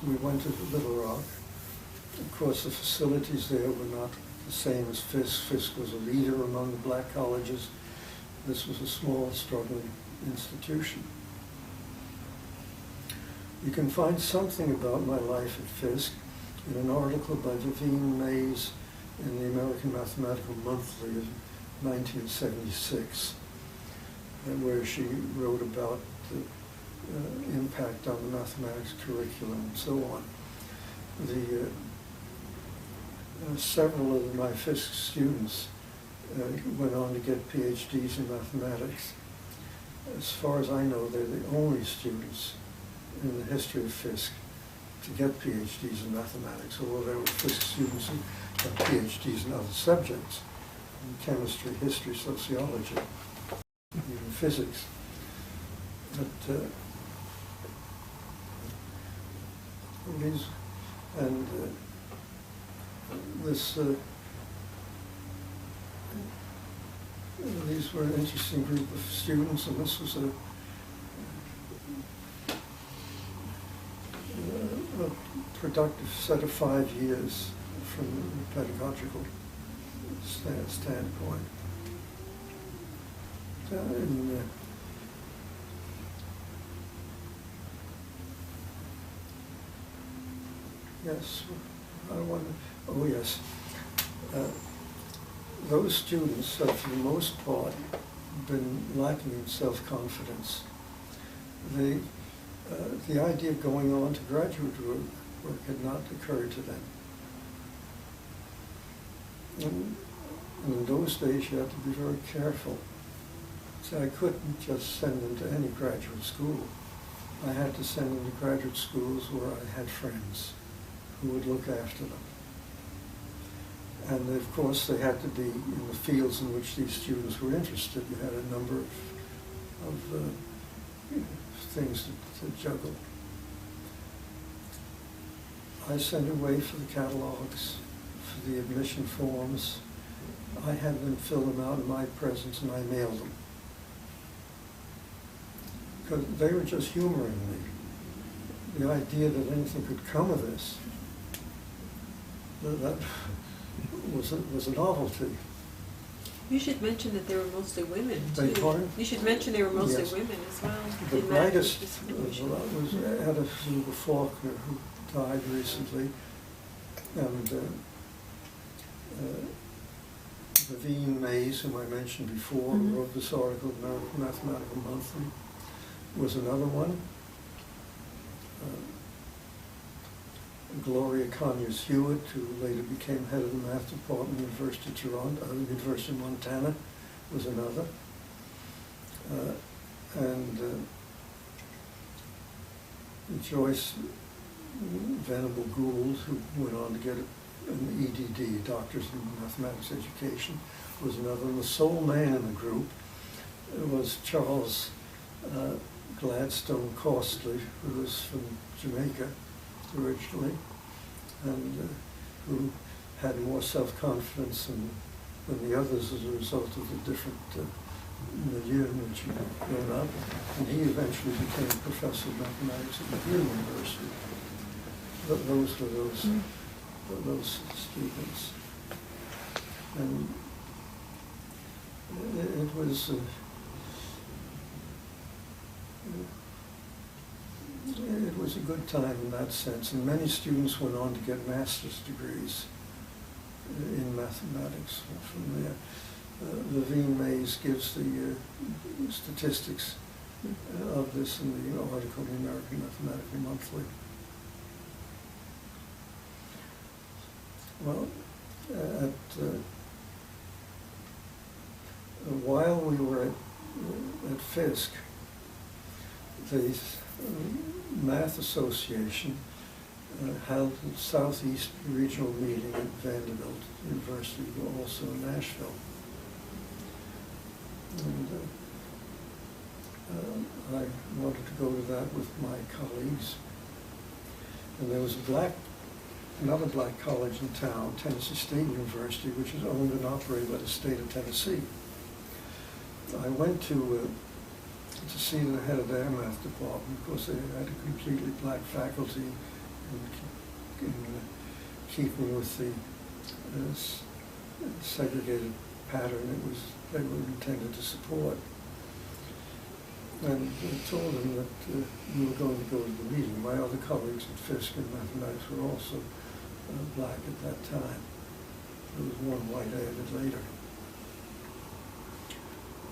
We went to Little Rock. Of course, the facilities there were not the same as Fisk. Fisk was a leader among the black colleges. This was a small, struggling institution. You can find something about my life at Fisk in an article by Vivienne Mays in the American Mathematical Monthly of 1976, where she wrote about the impact on the mathematics curriculum and so on. Several of my Fisk students went on to get PhDs in mathematics. As far as I know, they're the only students in the history of Fisk to get PhDs in mathematics, although there were Fisk students who got PhDs in other subjects, in chemistry, history, sociology, even physics. But these were an interesting group of students, and this was a productive set of 5 years from a pedagogical standpoint. Yes, oh yes. Those students have, for the most part, been lacking in self-confidence. The idea of going on to graduate work had not occurred to them. And in those days, you had to be very careful. So I couldn't just send them to any graduate school. I had to send them to graduate schools where I had friends who would look after them. And of course, they had to be in the fields in which these students were interested. You had a number of things to juggle. I sent away for the catalogs, for the admission forms. I had them fill them out in my presence, and I mailed them. Because they were just humoring me. The idea that anything could come of this, that was a novelty. You should mention that they were mostly women, too. You should mention they were mostly women as well. The brightest was Etta Zuba Faulkner, who died recently, and Vivienne Mays, whom I mentioned before, who wrote this article in American Mathematical Monthly, was another one. Gloria Conyers Hewitt, who later became head of the math department at University of Montana, was another. And Joyce Venable Gould, who went on to get an EDD, Doctors in Mathematics Education, was another. And the sole man in the group was Charles Gladstone Costley, who was from Jamaica originally, and who had more self-confidence than the others as a result of the different milieu in which he had grown up. And he eventually became a professor of mathematics at McGill University. But those were those students. And it was it was a good time in that sense, and many students went on to get master's degrees in mathematics from there. Vivienne Mays gives the statistics of this in the article in the American Mathematical Monthly. Well, while we were at Fisk, the Math Association held a Southeast Regional meeting at Vanderbilt University, also in Nashville. And I wanted to go to that with my colleagues. And there was another black college in town, Tennessee State University, which is owned and operated by the state of Tennessee. I went to see the head of their math department. Of course, they had a completely black faculty in keeping with the segregated pattern they were intended to support. And I told them that we were going to go to the meeting. My other colleagues at Fisk in mathematics were also black at that time. There was one white added later.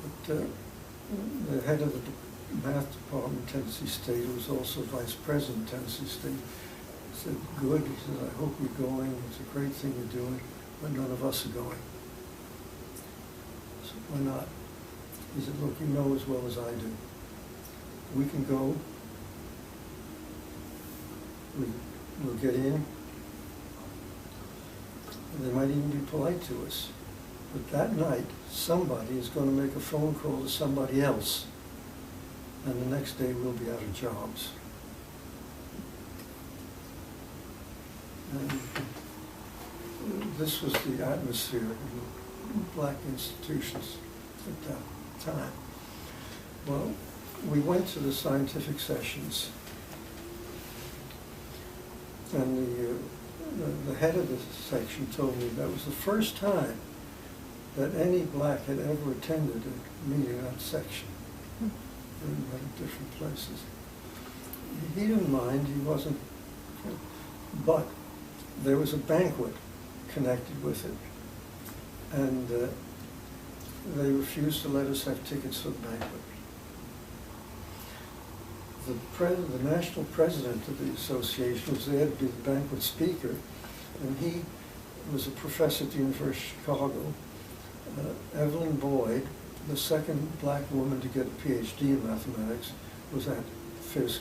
But the head of the math department, Tennessee State, who was also vice president of Tennessee State, said, "Good." He said, "I hope you're going. It's a great thing you're doing, but none of us are going." I said, "Why not?" He said, "Look, you know as well as I do. We can go. We'll get in. And they might even be polite to us. But that night, somebody is going to make a phone call to somebody else. And the next day, we'll be out of jobs." And this was the atmosphere in black institutions at that time. Well, we went to the scientific sessions, and the head of the section told me that was the first time that any black had ever attended a meeting in that section in many different places. He didn't mind, he wasn't, but there was a banquet connected with it, and they refused to let us have tickets for the banquet. The national president of the association was there to be the banquet speaker, and he was a professor at the University of Chicago. Evelyn Boyd, the second black woman to get a PhD in mathematics, was at Fisk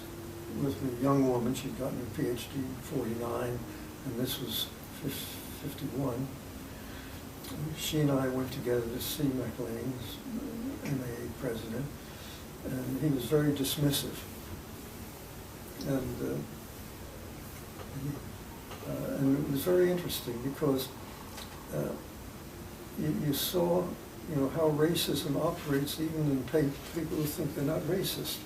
with a young woman. She'd gotten a PhD in 49, and this was 51. She and I went together to see McLean's MAA president, and he was very dismissive. And it was very interesting because you saw, how racism operates even in people who think they're not racist.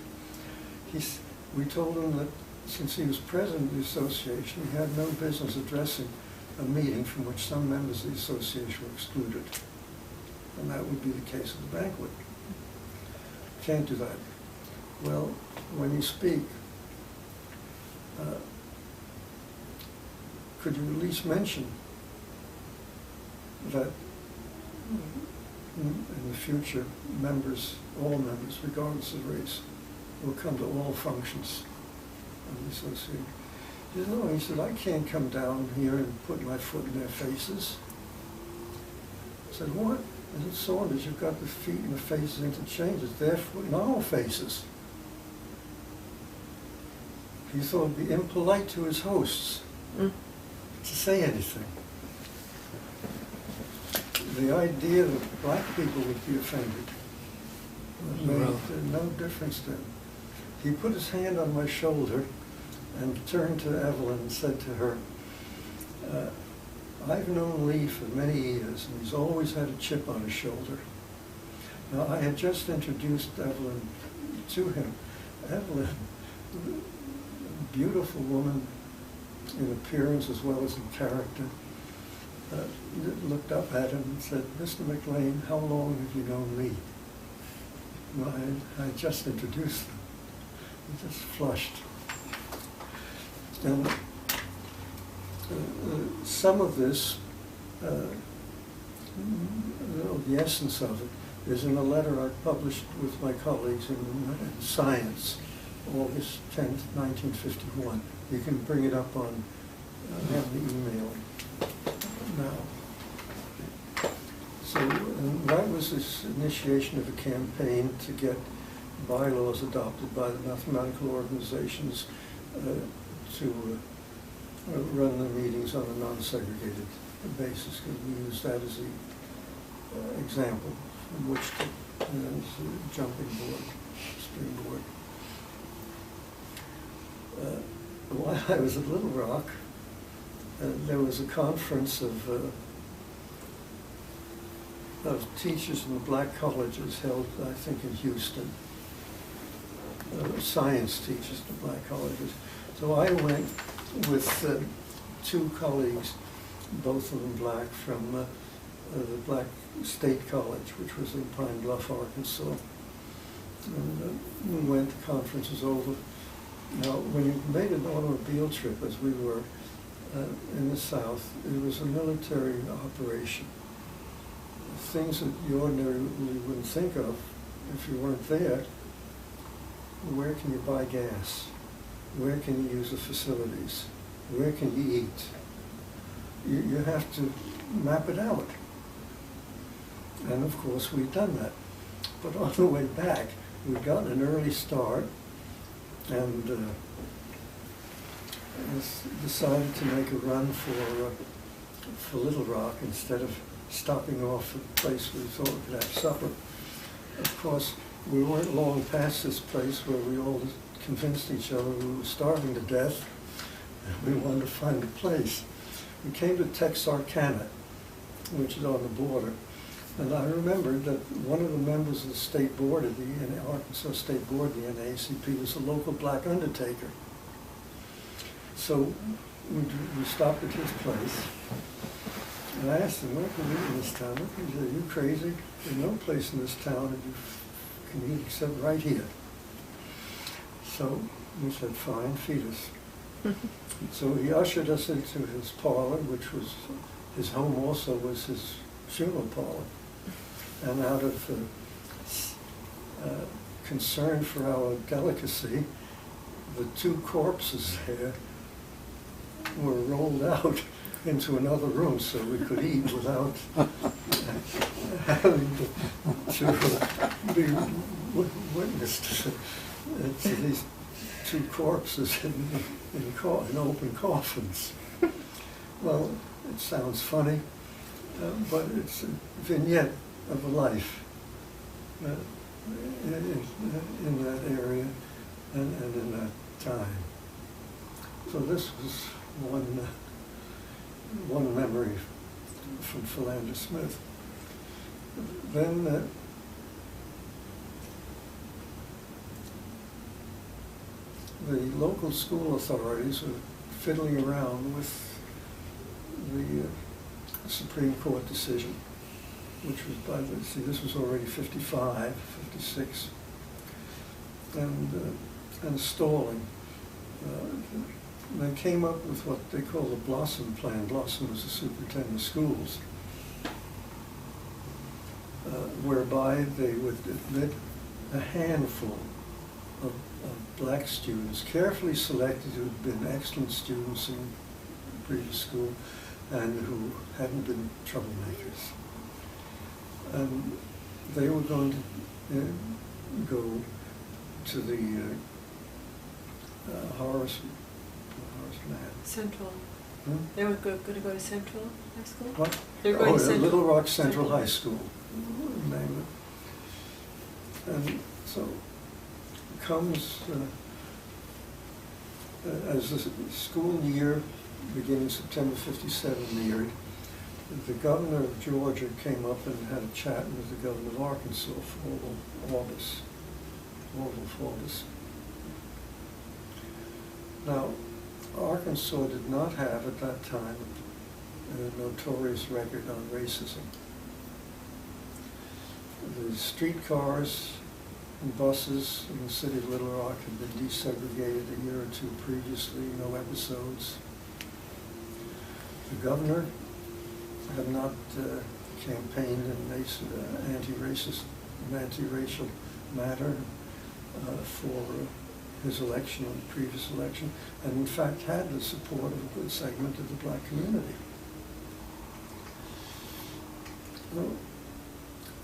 We told him that since he was president of the association, he had no business addressing a meeting from which some members of the association were excluded. And that would be the case of the banquet. Can't do that. Well, when you speak, could you at least mention that in the future, all members, regardless of race, will come to all functions of the association? He said, "No," he said, "I can't come down here and put my foot in their faces." I said, "What?" I said, "Saunders, you've got the feet and the faces interchanged. It's their foot in our faces." He thought it would be impolite to his hosts to say anything. The idea that black people would be offended made no difference to him. He put his hand on my shoulder and turned to Evelyn and said to her, "I've known Lee for many years, and he's always had a chip on his shoulder." Now, I had just introduced Evelyn to him. Evelyn, a beautiful woman in appearance as well as in character, looked up at him and said, "Mr. McLean, how long have you known me?" Well, I just introduced him. He just flushed. And some of this, the essence of it, is in a letter I published with my colleagues in Science, August 10th, 1951. You can bring it up on, I have the email now. So that was this initiation of a campaign to get bylaws adopted by the mathematical organizations to run the meetings on a non-segregated basis, because we use that as the example from which to, as a jumping board, springboard. While I was at Little Rock, there was a conference of teachers in the black colleges held, I think, in Houston. Science teachers in the black colleges. So I went with two colleagues, both of them black, from the Black State College, which was in Pine Bluff, Arkansas. And we went, the conference was over. Now, when you made an automobile trip, as we were in the South, it was a military operation. Things that you ordinarily wouldn't think of if you weren't there. Where can you buy gas? Where can you use the facilities? Where can you eat? You have to map it out. And of course we've done that. But on the way back, we got an early start and decided to make a run for Little Rock instead of stopping off at a place we thought we could have supper. Of course, we weren't long past this place where we all convinced each other we were starving to death and we wanted to find a place. We came to Texarkana, which is on the border, and I remembered that one of the members of the state board of the Arkansas State Board of the NAACP was a local black undertaker. So we stopped at his place, and I asked him, where can we eat in this town? He said, are you crazy? There's no place in this town that you can eat except right here. So we said, fine, feed us. So he ushered us into his parlor, which was his home also was his funeral parlor. And out of concern for our delicacy, the two corpses there were rolled out into another room so we could eat without having to be witness to these two corpses in open coffins. Well, it sounds funny, but it's a vignette of a life in that area and in that time. So this was one memory from Philander Smith. Then the local school authorities were fiddling around with the Supreme Court decision, which was by the, see, this was already 55, 56, and stalling. They came up with what they call the Blossom Plan. Blossom was the superintendent of schools, whereby they would admit a handful of black students, carefully selected, who had been excellent students in previous school and who hadn't been troublemakers. And they were going to go to the Horace Central. Hmm? They were going to go to Central High School? What? They were going to Central. Little Rock Central High School, name it. And so comes, as the school year beginning September 57 neared, the governor of Georgia came up and had a chat with the governor of Arkansas for Orval Forbes. Now, Arkansas did not have at that time a notorious record on racism. The streetcars and buses in the city of Little Rock had been desegregated a year or two previously, no episodes. The governor had not campaigned in an anti-racial matter for his election or the previous election, and in fact had the support of a good segment of the black community. Well,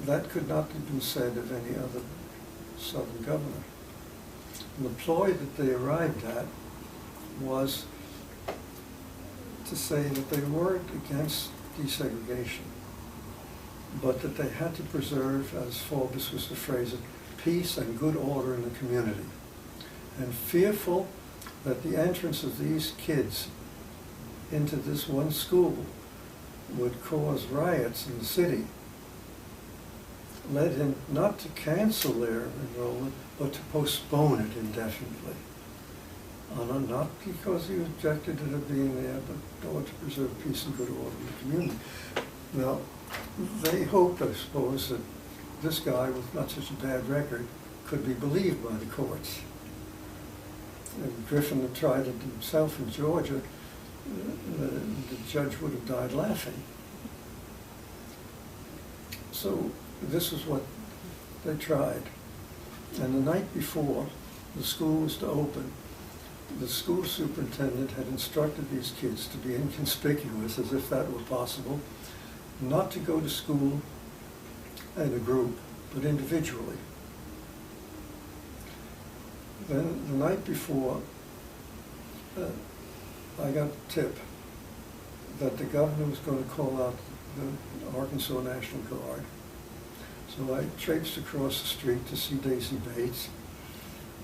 that could not have been said of any other Southern governor. And the ploy that they arrived at was to say that they weren't against desegregation, but that they had to preserve, as Forbes was to phrase it, peace and good order in the community. And fearful that the entrance of these kids into this one school would cause riots in the city, led him not to cancel their enrollment, but to postpone it indefinitely. not because he objected to it being there, but in order to preserve peace and good order in the community. Now, they hoped, I suppose, that this guy with not such a bad record could be believed by the courts. If Griffin had tried it himself in Georgia, the judge would have died laughing. So this is what they tried. And the night before the school was to open, the school superintendent had instructed these kids to be inconspicuous, as if that were possible, not to go to school in a group, but individually. Then the night before, I got a tip that the governor was going to call out the Arkansas National Guard. So I traipsed across the street to see Daisy Bates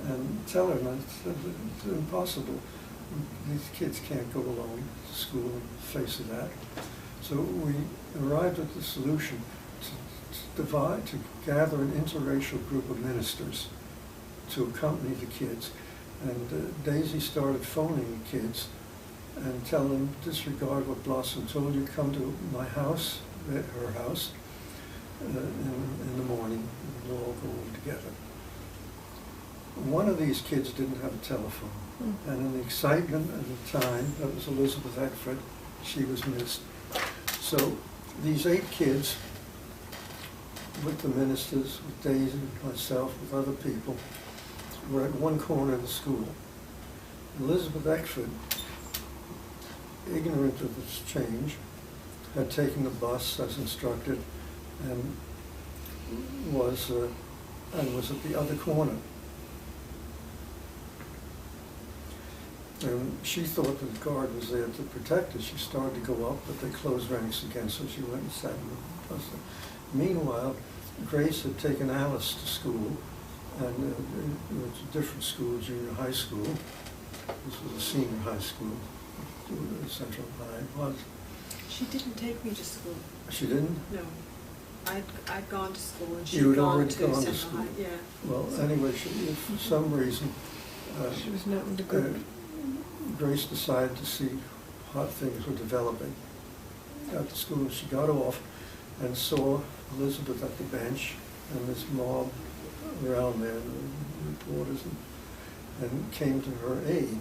and tell her, and I said, it's impossible. These kids can't go alone to school in the face of that. So we arrived at the solution to gather an interracial group of ministers to accompany the kids. And Daisy started phoning the kids and telling them, disregard what Blossom told you, come to my house, her house, in the morning, and we'll all go over together. One of these kids didn't have a telephone, and in the excitement of the time, that was Elizabeth Eckford, she was missed. So these 8 kids, with the ministers, with Daisy, myself, with other people, were at one corner of the school. Elizabeth Eckford, ignorant of this change, had taken the bus as instructed and was at the other corner. And she thought that the guard was there to protect her. She started to go up, but they closed ranks again, so she went and sat in the bus. Meanwhile, Grace had taken Alice to school, and it was a different school, junior high school. This was a senior high school, Central High was. She didn't take me to school. She didn't? No. I'd gone to school and she'd gone to Central High. Yeah. Well, anyway, for some reason, she was not in the group. Grace decided to see how things were developing at the school. She got off and saw Elizabeth at the bench and this mob around there, the reporters, and came to her aid.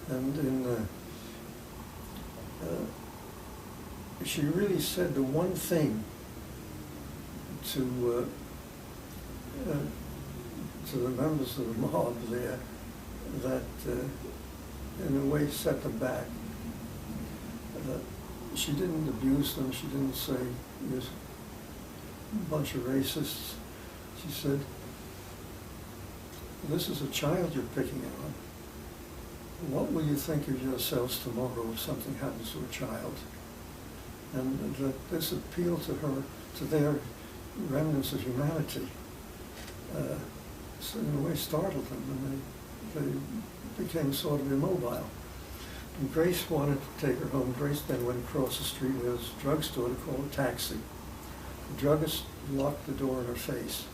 And she really said the one thing to the members of the mob there that in a way set them back. She didn't abuse them. She didn't say you're a bunch of racists. She said, this is a child you're picking on. What will you think of yourselves tomorrow if something happens to a child? And that this appeal to her, to their remnants of humanity, so in a way startled them, and they became sort of immobile. And Grace wanted to take her home. Grace then went across the street. There was a drugstore to call a taxi. The druggist locked the door in her face.